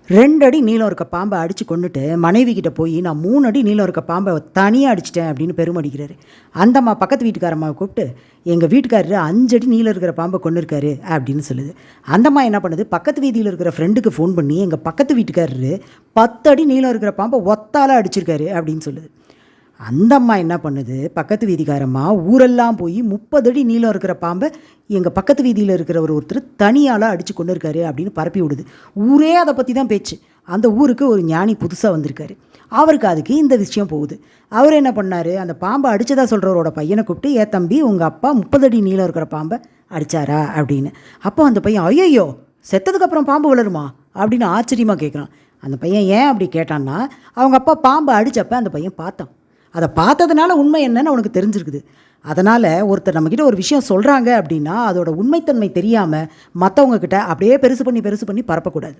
2 அடி நீளம் இருக்க பாம்பை அடித்து கொண்டுட்டு மனைவி கிட்ட போய் நான் 3 அடி நீளம் இருக்க பாம்பை தனியாக அடிச்சிட்டேன் அப்படின்னு பெருமடிக்கிறாரு. அந்தம்மா பக்கத்து வீட்டுக்காரம்மாவை கூப்பிட்டு எங்கள் வீட்டுக்காரரு 5 அடி நீளம் இருக்கிற பாம்பை கொண்டு இருக்காரு அப்படின்னு சொல்லுது. அந்தம்மா என்ன பண்ணுது, பக்கத்து வீதியில் இருக்கிற ஃப்ரெண்டுக்கு ஃபோன் பண்ணி எங்கள் பக்கத்து வீட்டுக்காரரு 10 அடி நீளம் இருக்கிற பாம்பை ஒத்தால அடிச்சிருக்காரு அப்படின்னு சொல்லுது. அந்தம்மா என்ன பண்ணுது, பக்கத்து வீதிக்காரம்மா ஊரெல்லாம் போய் 30 அடி நீளம் இருக்கிற பாம்பை எங்கள் பக்கத்து வீதியில் இருக்கிற ஒருத்தர் தனியால் அடித்து கொண்டு இருக்காரு அப்படின்னு பரப்பி விடுது. ஊரே அதை பற்றி தான் பேச்சு. அந்த ஊருக்கு ஒரு ஞானி புதுசாக வந்திருக்காரு. அவருக்கு அதுக்கு இந்த விஷயம் போகுது. அவர் என்ன பண்ணார், அந்த பாம்பை அடித்ததா சொல்கிறவரோட பையனை கூப்பிட்டு, ஏ தம்பி உங்கள் அப்பா 30 அடி நீளம் இருக்கிற பாம்பை அடித்தாரா அப்படின்னு. அப்போ அந்த பையன் ஐயோ செத்ததுக்கப்புறம் பாம்பு வளருமா அப்படின்னு ஆச்சரியமாக கேட்குறான். அந்த பையன் ஏன் அப்படி கேட்டான்னா, அவங்க அப்பா பாம்பை அடித்தப்போ அந்த பையன் பார்த்தான். அதை பார்த்ததுனால உண்மை என்னன்னு அவனுக்கு தெரிஞ்சிருக்குது. அதனால் ஒருத்தர் நம்மக்கிட்ட ஒரு விஷயம் சொல்கிறாங்க அப்படின்னா அதோட உண்மைத்தன்மை தெரியாமல் மற்றவங்கக்கிட்ட அப்படியே பெருசு பண்ணி பரப்பக்கூடாது.